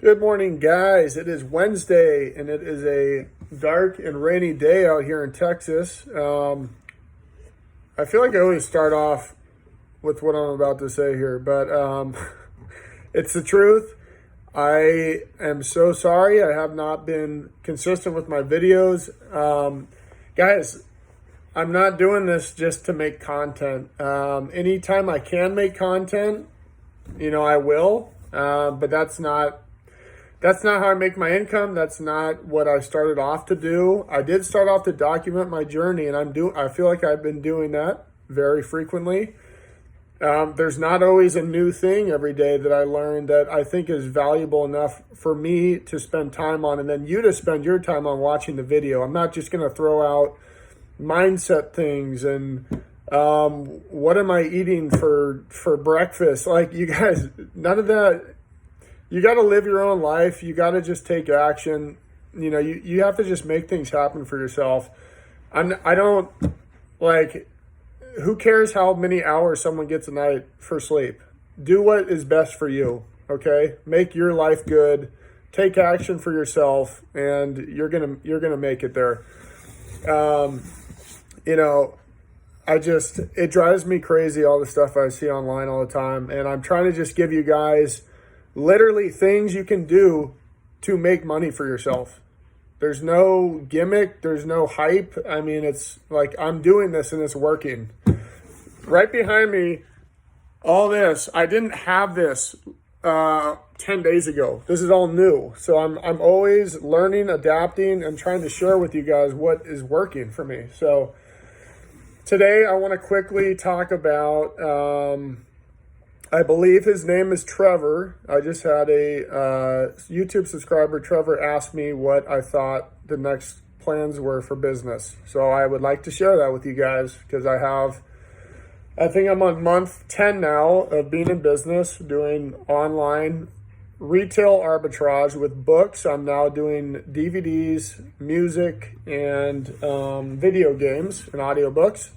Good morning, guys. It is Wednesday, and it is a dark and rainy day out here in Texas. I feel like I always start off with what I'm about to say here, but it's the truth. I am so sorry. I have not been consistent with my videos. Guys, I'm not doing this just to make content. Anytime I can make content, I will. But that's not how I make my income. That's not what I started off to do. I did start off to document my journey, and I feel like I've been doing that very frequently. There's not always a new thing every day that I learn that I think is valuable enough for me to spend time on, and then you to spend your time on watching the video. I'm not just going to throw out mindset things and what am I eating for breakfast? Like, you guys, none of that. You got to live your own life. You got to just take action. You have to just make things happen for yourself. I don't like, who cares how many hours someone gets a night for sleep? Do what is best for you. Okay. Make your life good, take action for yourself, and you're going to make it there. It drives me crazy, all the stuff I see online all the time. And I'm trying to just give you guys literally things you can do to make money for yourself. There's no gimmick. There's no hype. I mean, it's like I'm doing this and it's working. Right behind me, all this, I didn't have this 10 days ago. This is all new. So I'm always learning, adapting, and trying to share with you guys what is working for me. So today I want to quickly talk about I believe his name is Trevor. I just had a YouTube subscriber, Trevor, asked me what I thought the next plans were for business. So I would like to share that with you guys because I think I'm on month 10 now of being in business, doing online retail arbitrage with books. I'm now doing DVDs, music, and video games and audiobooks.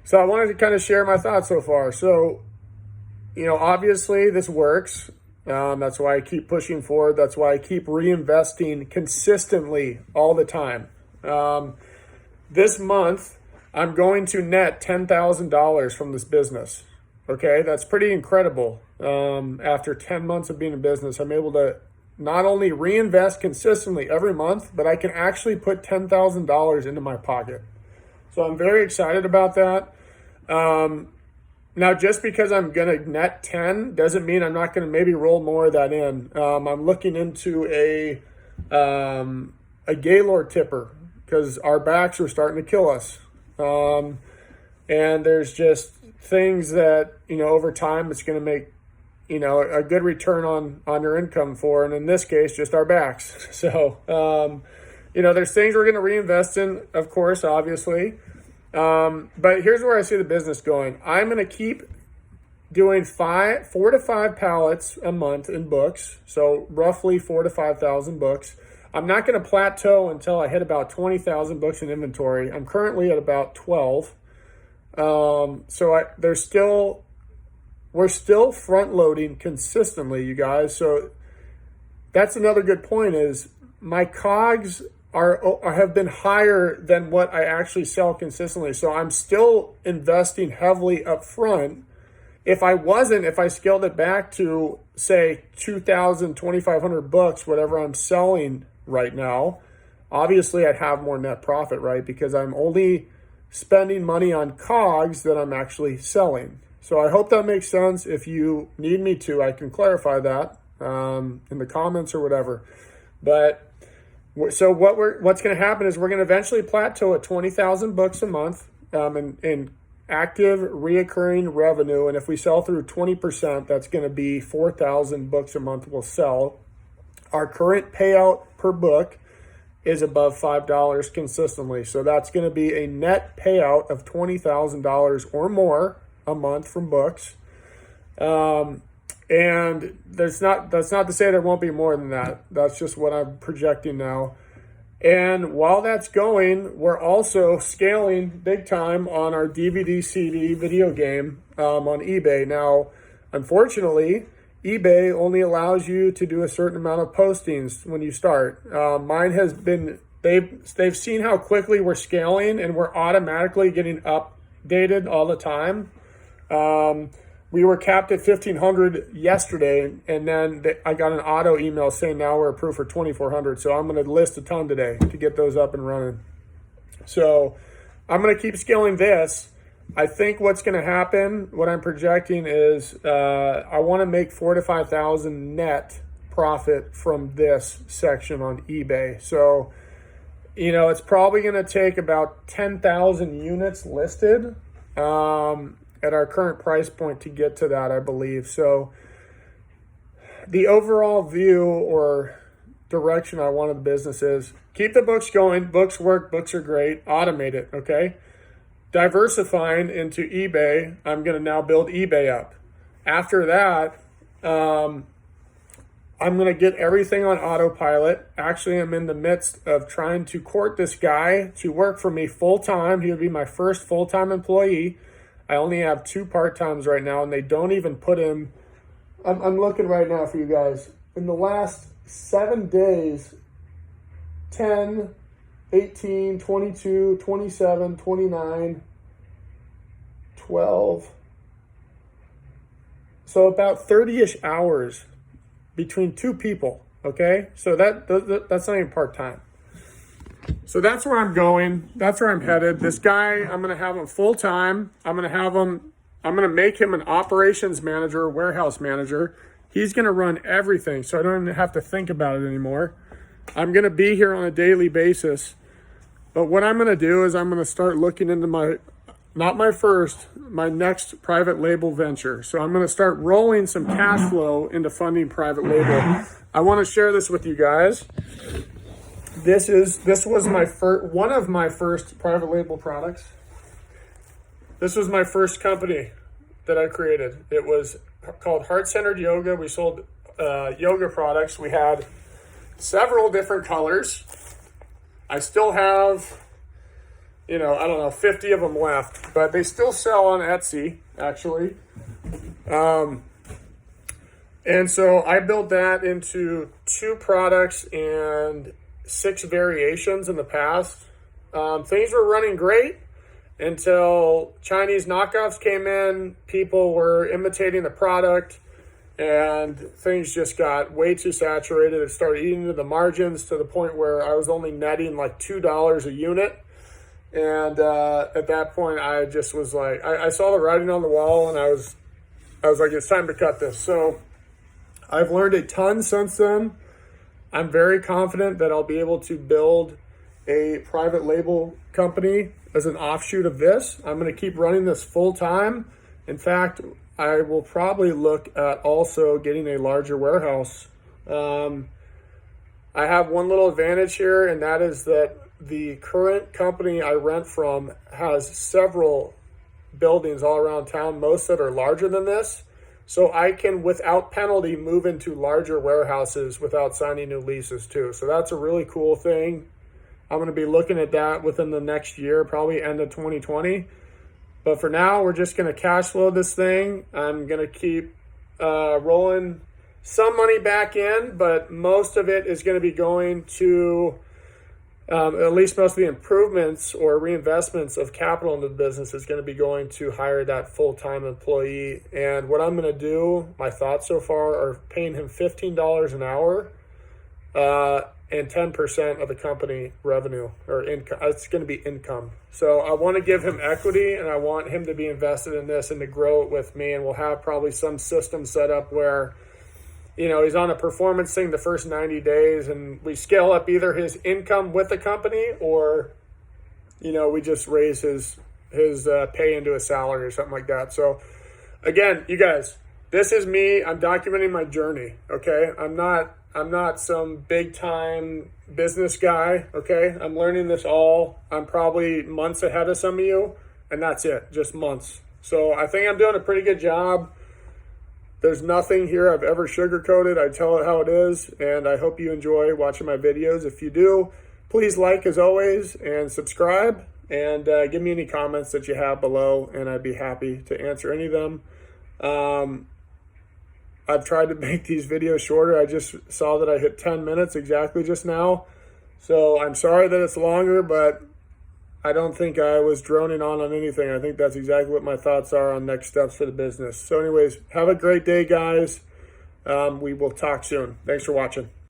So I wanted to kind of share my thoughts so far. So, obviously this works. That's why I keep pushing forward. That's why I keep reinvesting consistently all the time. This month, I'm going to net $10,000 from this business. Okay, that's pretty incredible. After 10 months of being in business, I'm able to not only reinvest consistently every month, but I can actually put $10,000 into my pocket. So I'm very excited about that. Now, just because I'm going to net 10 doesn't mean I'm not going to maybe roll more of that in. I'm looking into a Gaylord tipper because our backs are starting to kill us. And there's just things that, over time it's going to make, a good return on your income for. And in this case, just our backs. So, there's things we're going to reinvest in, of course, obviously. But here's where I see the business going. I'm going to keep doing 4 to 5 pallets a month in books. So roughly 4,000 to 5,000 books. I'm not going to plateau until I hit about 20,000 books in inventory. I'm currently at about 12. We're still front loading consistently, you guys. So that's another good point is my COGS have been higher than what I actually sell consistently. So I'm still investing heavily up front. If I scaled it back to say 2,000, 2,500 books, whatever I'm selling right now, obviously I'd have more net profit, right? Because I'm only spending money on COGS that I'm actually selling. So I hope that makes sense. If you need me to, I can clarify that in the comments or whatever. But so what's going to happen is we're going to eventually plateau at 20,000 books a month in active reoccurring revenue. And if we sell through 20%, that's going to be 4,000 books a month we'll sell. Our current payout per book is above $5 consistently. So that's going to be a net payout of $20,000 or more a month from books. And that's not to say there won't be more than that. That's just what I'm projecting now. And while that's going, we're also scaling big time on our DVD CD video game on eBay. Now, unfortunately, eBay only allows you to do a certain amount of postings when you start. Mine has been, they've seen how quickly we're scaling, and we're automatically getting updated all the time. We were capped at 1,500 yesterday, and then I got an auto email saying now we're approved for 2,400. So I'm going to list a ton today to get those up and running. So I'm going to keep scaling this. I think what's going to happen, what I'm projecting is I want to make 4,000 to 5,000 net profit from this section on eBay. So, it's probably going to take about 10,000 units listed at our current price point to get to that, I believe. So the overall view or direction I wanted the business is keep the books going. Books work. Books are great. Automate it. Okay. Diversifying into eBay. I'm going to now build eBay up. After that, I'm going to get everything on autopilot. Actually, I'm in the midst of trying to court this guy to work for me full time. He would be my first full-time employee. I only have 2 part-times right now, and they don't even put him. I'm looking right now for you guys. In the last 7 days, 10, 18, 22, 27, 29, 12. So about 30-ish hours between 2 people, okay? So that's not even part-time. So that's where I'm going. That's where I'm headed. This guy, I'm going to have him full-time. I'm going to make him an operations manager, warehouse manager. He's going to run everything, so I don't even have to think about it anymore. I'm going to be here on a daily basis. But what I'm going to do is I'm going to start looking into my next private label venture. So I'm going to start rolling some cash flow into funding private label. I want to share this with you guys. This was one of my first private label products. This was my first company that I created. It was called Heart-Centered Yoga. We sold yoga products. We had several different colors. I still have, 50 of them left, but they still sell on Etsy, actually. And so I built that into 2 products and 6 variations in the past. Things were running great until Chinese knockoffs came in. People were imitating the product, and things just got way too saturated. It started eating into the margins to the point where I was only netting like $2 a unit. And at that point, I just was like, I saw the writing on the wall, and I was like, it's time to cut this. So I've learned a ton since then. I'm very confident that I'll be able to build a private label company as an offshoot of this. I'm going to keep running this full time. In fact, I will probably look at also getting a larger warehouse. I have one little advantage here, and that is that the current company I rent from has several buildings all around town, most that are larger than this. So I can, without penalty, move into larger warehouses without signing new leases too. So that's a really cool thing. I'm going to be looking at that within the next year, probably end of 2020. But for now, we're just going to cash flow this thing. I'm going to keep rolling some money back in, but most of it is going to be going to, at least most of the improvements or reinvestments of capital in the business is going to be going to hire that full-time employee. And what I'm going to do, my thoughts so far are paying him $15 an hour and 10% of the company revenue or income. It's going to be income. So I want to give him equity, and I want him to be invested in this and to grow it with me. And we'll have probably some system set up where, he's on a performance thing the first 90 days, and we scale up either his income with the company or, we just raise his pay into a salary or something like that. So again, you guys, this is me. I'm documenting my journey. Okay. I'm not some big time business guy. Okay. I'm learning this all. I'm probably months ahead of some of you, and that's it. Just months. So I think I'm doing a pretty good job. There's nothing here I've ever sugarcoated. I tell it how it is, and I hope you enjoy watching my videos. If you do, please like as always and subscribe, and give me any comments that you have below, and I'd be happy to answer any of them. I've tried to make these videos shorter. I just saw that I hit 10 minutes exactly just now. So I'm sorry that it's longer, but I don't think I was droning on anything. I think that's exactly what my thoughts are on next steps for the business. So anyways, have a great day, guys. We will talk soon. Thanks for watching.